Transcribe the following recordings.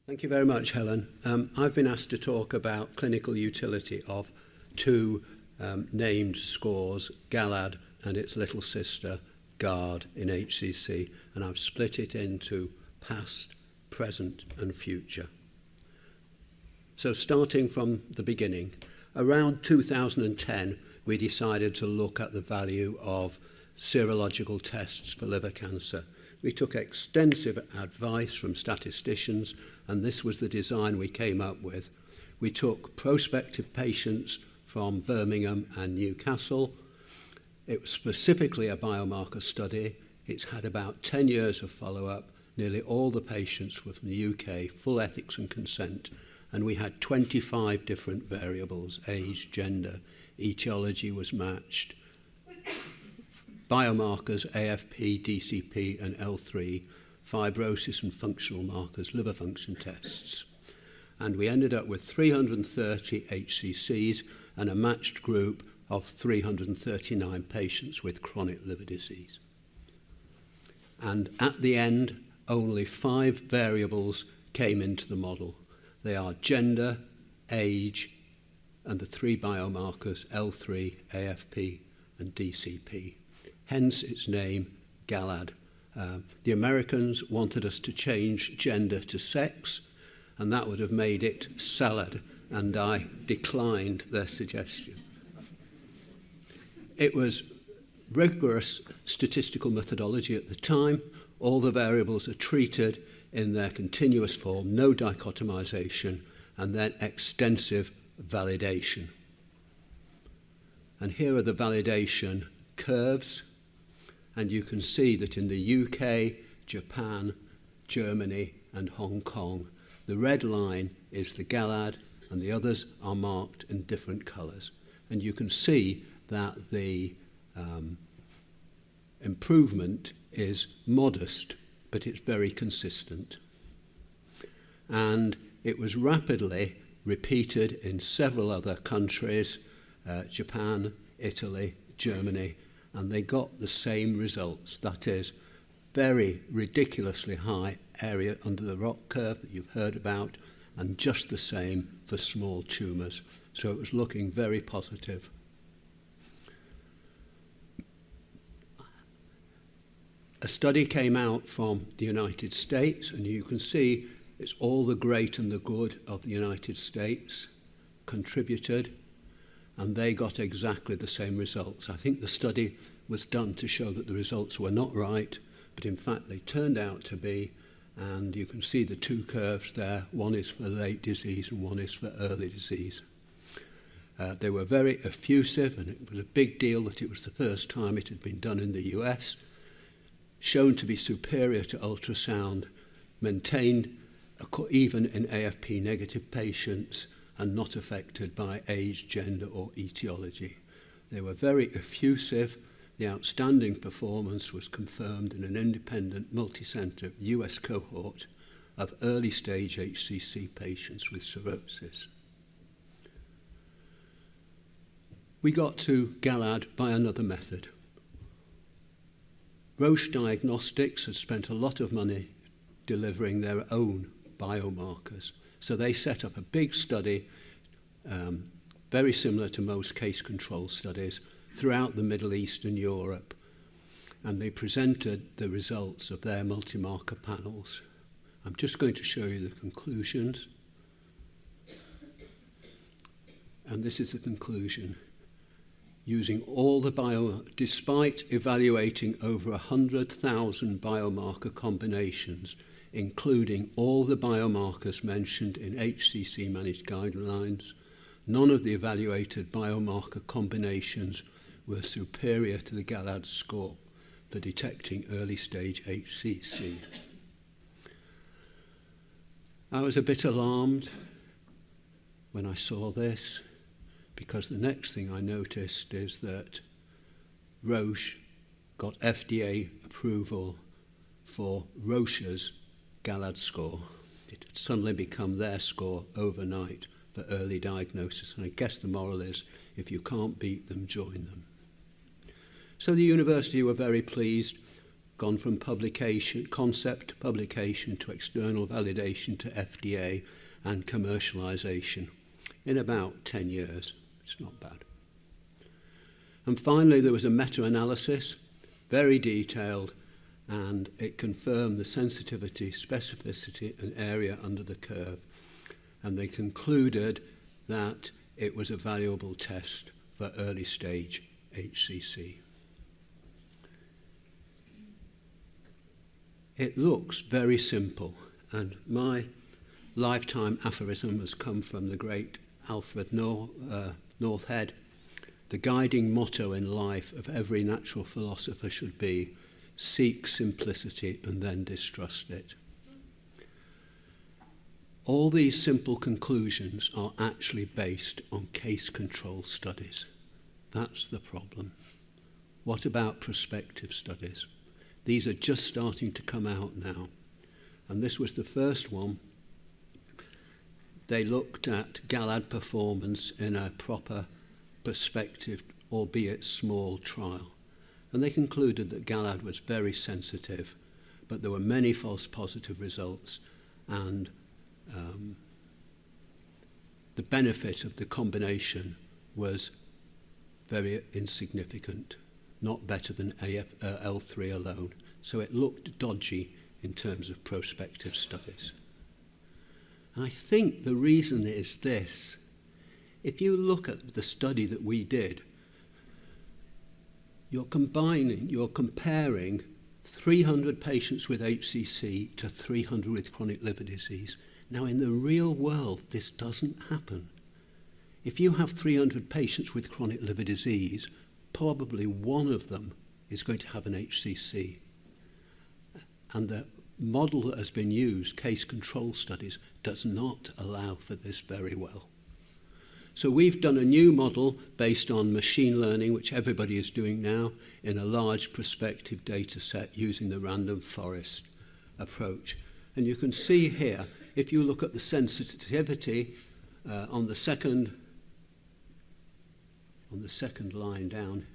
Thank you very much, Helen. I've been asked to talk about clinical utility of two named scores, GALAD and its little sister, GAAD in HCC, and I've split it into past, present and future. So starting from the beginning, around 2010, we decided to look at the value of serological tests for liver cancer. We took extensive advice from statisticians, and this was the design we came up with. We took prospective patients from Birmingham and Newcastle. It was specifically a biomarker study. It's had about 10 years of follow-up. Nearly all the patients were from the UK, full ethics and consent, and we had 25 different variables: age, gender, etiology was matched, biomarkers, AFP, DCP and L3, fibrosis and functional markers, liver function tests. And we ended up with 330 HCCs and a matched group of 339 patients with chronic liver disease. And at the end, only 5 variables came into the model. They are gender, age, and the 3 biomarkers, L3, AFP and DCP. Hence its name, GALAD. The Americans wanted us to change gender to sex, and that would have made it salad, and I declined their suggestion. It was rigorous statistical methodology at the time. All the variables are treated in their continuous form, no dichotomization, and then extensive validation. And here are the validation curves. And you can see that in the UK, Japan, Germany and Hong Kong, the red line is the GALAD and the others are marked in different colours. And you can see that the improvement is modest, but it's very consistent. And it was rapidly repeated in several other countries, Japan, Italy, Germany, and they got the same results. That is, very ridiculously high area under the rock curve that you've heard about, and just the same for small tumours. So it was looking very positive. A study came out from the United States, and you can see it's all the great and the good of the United States contributed, and they got exactly the same results. I think the study was done to show that the results were not right, but in fact they turned out to be, and you can see the 2 curves there. One is for late disease and one is for early disease. They were very effusive, and it was a big deal that it was the first time it had been done in the US, shown to be superior to ultrasound, maintained even in AFP negative patients, and not affected by age, gender or etiology. They were very effusive. The outstanding performance was confirmed in an independent multi-centre US cohort of early stage HCC patients with cirrhosis. We got to GALAD by another method. Roche Diagnostics had spent a lot of money delivering their own biomarkers. So they set up a big study, very similar to most case control studies, throughout the Middle East and Europe. And they presented the results of their multi-marker panels. I'm just going to show you the conclusions. And this is the conclusion. Using all the despite evaluating over 100,000 biomarker combinations, including all the biomarkers mentioned in HCC managed guidelines, none of the evaluated biomarker combinations were superior to the GALAD score for detecting early stage HCC. I was a bit alarmed when I saw this, because the next thing I noticed is that Roche got FDA approval for Roche's GALAD score. It had suddenly become their score overnight for early diagnosis, and I guess the moral is, if you can't beat them, join them. So the university were very pleased. gone from publication, concept publication to external validation to FDA and commercialization in about 10 years. It's not bad. And finally, there was a meta-analysis, very detailed, and it confirmed the sensitivity, specificity, and area under the curve. And they concluded that it was a valuable test for early stage HCC. It looks very simple, and my lifetime aphorism has come from the great Alfred Northhead. The guiding motto in life of every natural philosopher should be, seek simplicity and then distrust it. All these simple conclusions are actually based on case control studies. That's the problem. What about prospective studies? These are just starting to come out now. And this was the first one. They looked at GALAD performance in a proper prospective, albeit small, trial. And they concluded that GALAD was very sensitive, but there were many false positive results, and the benefit of the combination was very insignificant, not better than L3 alone. So it looked dodgy in terms of prospective studies. And I think the reason is this. If you look at the study that we did, you're comparing 300 patients with HCC to 300 with chronic liver disease. Now, in the real world, this doesn't happen. If you have 300 patients with chronic liver disease, probably one of them is going to have an HCC. And the model that has been used, case control studies, does not allow for this very well. So we've done a new model based on machine learning, which everybody is doing now, in a large prospective data set using the random forest approach. And you can see here, if you look at the sensitivity on the second line down,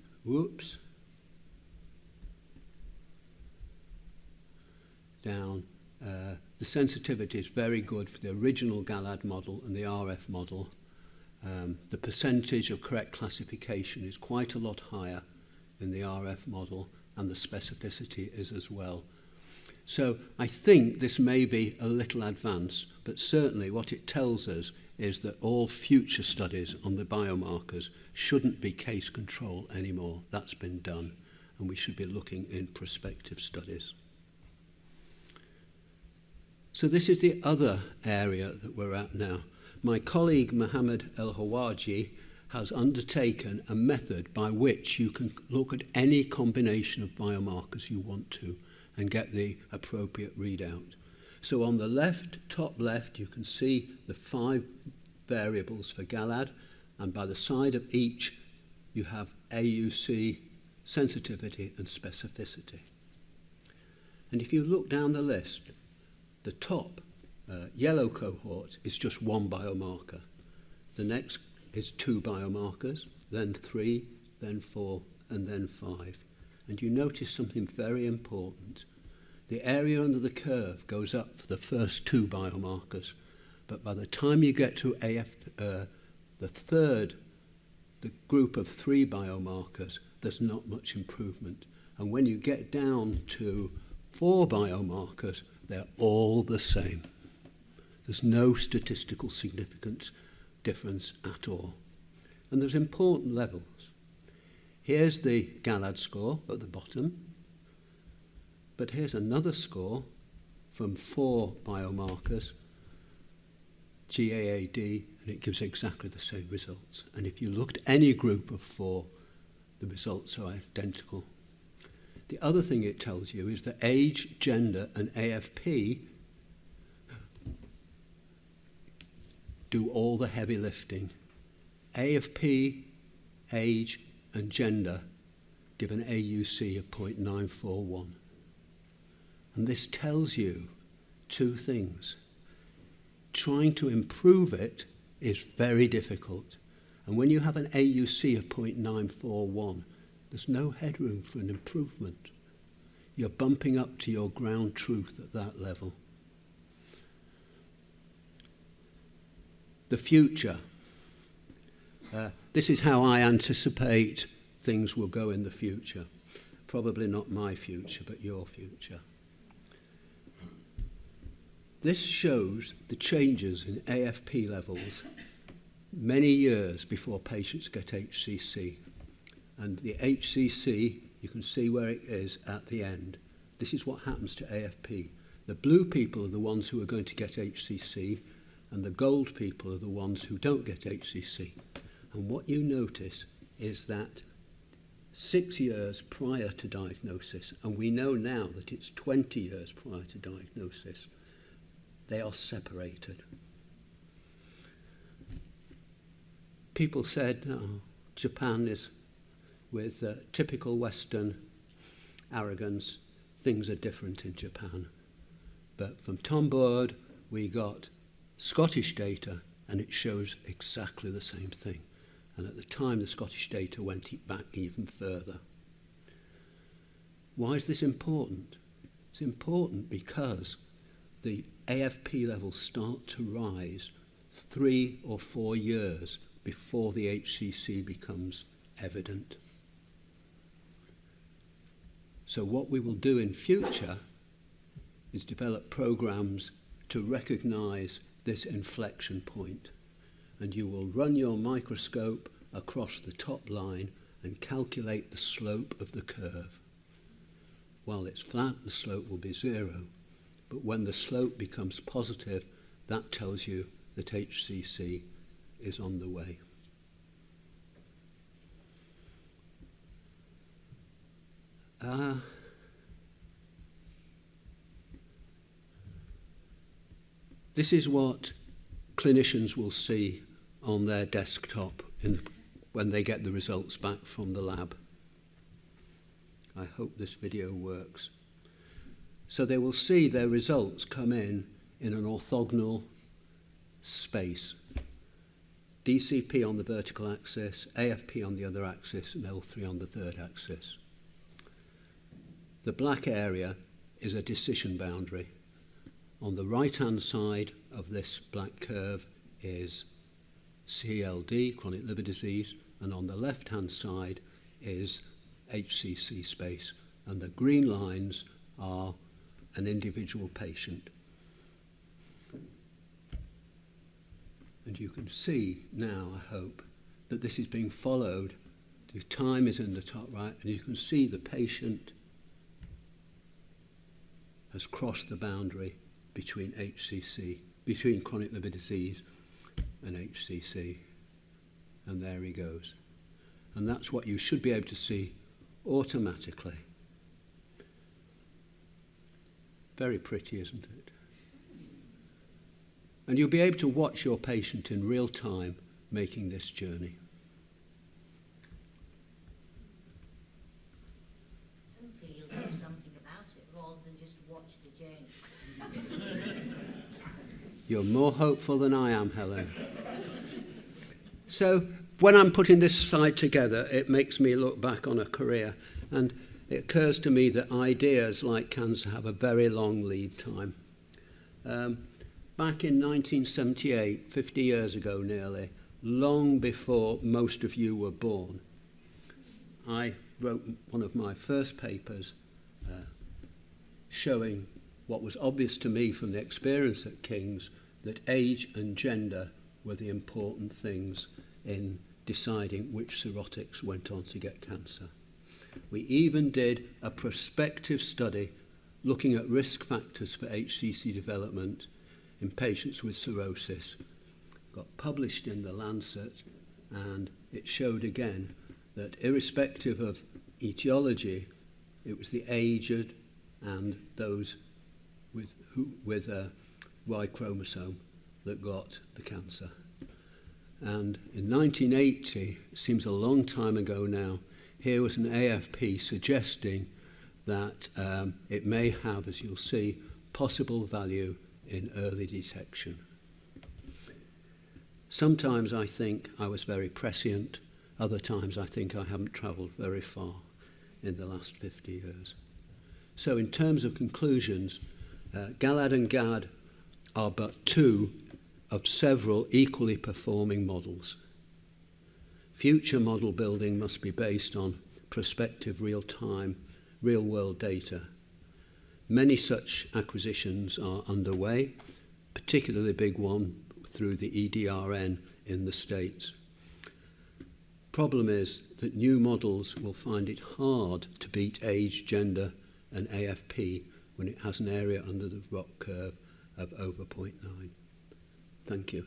the sensitivity is very good for the original GALAD model and the RF model. The percentage of correct classification is quite a lot higher in the RF model, and the specificity is as well. So I think this may be a little advanced, but certainly what it tells us is that all future studies on the biomarkers shouldn't be case control anymore. That's been done, and we should be looking in prospective studies. So this is the other area that we're at now. My colleague Mohammed El-Hawaji has undertaken a method by which you can look at any combination of biomarkers you want to and get the appropriate readout. So on the left, top left, you can see the 5 variables for GALAD, and by the side of each, you have AUC, sensitivity, and specificity. And if you look down the list, the top yellow cohort is just 1 biomarker. The next is 2 biomarkers, then 3, then 4, and then 5. And you notice something very important. The area under the curve goes up for the first 2 biomarkers, but by the time you get to the group of 3 biomarkers, there's not much improvement. And when you get down to 4 biomarkers, they're all the same. There's no statistical significance difference at all. And there's important levels. Here's the GALAD score at the bottom, but here's another score from 4 biomarkers, GAAD, and it gives exactly the same results. And if you look at any group of 4, the results are identical. The other thing it tells you is that age, gender, and AFP do all the heavy lifting. AFP, age, and gender give an AUC of 0.941. And this tells you 2 things. Trying to improve it is very difficult. And when you have an AUC of 0.941, there's no headroom for an improvement. You're bumping up to your ground truth at that level. The future. This is how I anticipate things will go in the future. Probably not my future, but your future. This shows the changes in AFP levels many years before patients get HCC. And the HCC, you can see where it is at the end. This is what happens to AFP. The blue people are the ones who are going to get HCC, and the gold people are the ones who don't get HCC. And what you notice is that 6 years prior to diagnosis, and we know now that it's 20 years prior to diagnosis, they are separated. People said, oh, Japan is, with typical Western arrogance, things are different in Japan. But from Tom Board, we got Scottish data, and it shows exactly the same thing. And at the time, the Scottish data went back even further. Why is this important? It's important because the AFP levels start to rise 3 or 4 years before the HCC becomes evident. So what we will do in future is develop programs to recognize this inflection point. And you will run your microscope across the top line and calculate the slope of the curve. While it's flat, the slope will be 0. But when the slope becomes positive, that tells you that HCC is on the way. This is what clinicians will see on their desktop when they get the results back from the lab. I hope this video works. So they will see their results come in an orthogonal space. DCP on the vertical axis, AFP on the other axis, and L3 on the third axis. The black area is a decision boundary. On the right-hand side of this black curve is CLD, chronic liver disease, and on the left-hand side is HCC space, and the green lines are an individual patient. And you can see now, I hope, that this is being followed. The time is in the top right, and you can see the patient has crossed the boundary between HCC, between chronic liver disease and HCC. And there he goes. And that's what you should be able to see automatically. Very pretty, isn't it? And you'll be able to watch your patient in real time making this journey. Hopefully you'll do something about it rather than just watch the journey. You're more hopeful than I am, Helen. So when I'm putting this slide together, it makes me look back on a career, and it occurs to me that ideas like cancer have a very long lead time. Back in 1978, 50 years ago nearly, long before most of you were born, I wrote one of my first papers showing what was obvious to me from the experience at King's, that age and gender were the important things in deciding which cirrhotics went on to get cancer. We even did a prospective study looking at risk factors for HCC development in patients with cirrhosis. Got published in the Lancet, and it showed again that irrespective of etiology, it was the aged and those with a Y chromosome that got the cancer. And in 1980, it seems a long time ago now, here was an AFP suggesting that it may have, as you'll see, possible value in early detection. Sometimes I think I was very prescient, other times I think I haven't travelled very far in the last 50 years. So in terms of conclusions, GALAD and GAAD are but two of several equally performing models. Future model building must be based on prospective real-time, real-world data. Many such acquisitions are underway, particularly big one through the EDRN in the States. Problem is that new models will find it hard to beat age, gender and AFP when it has an area under the ROC curve of over 0.9. Thank you.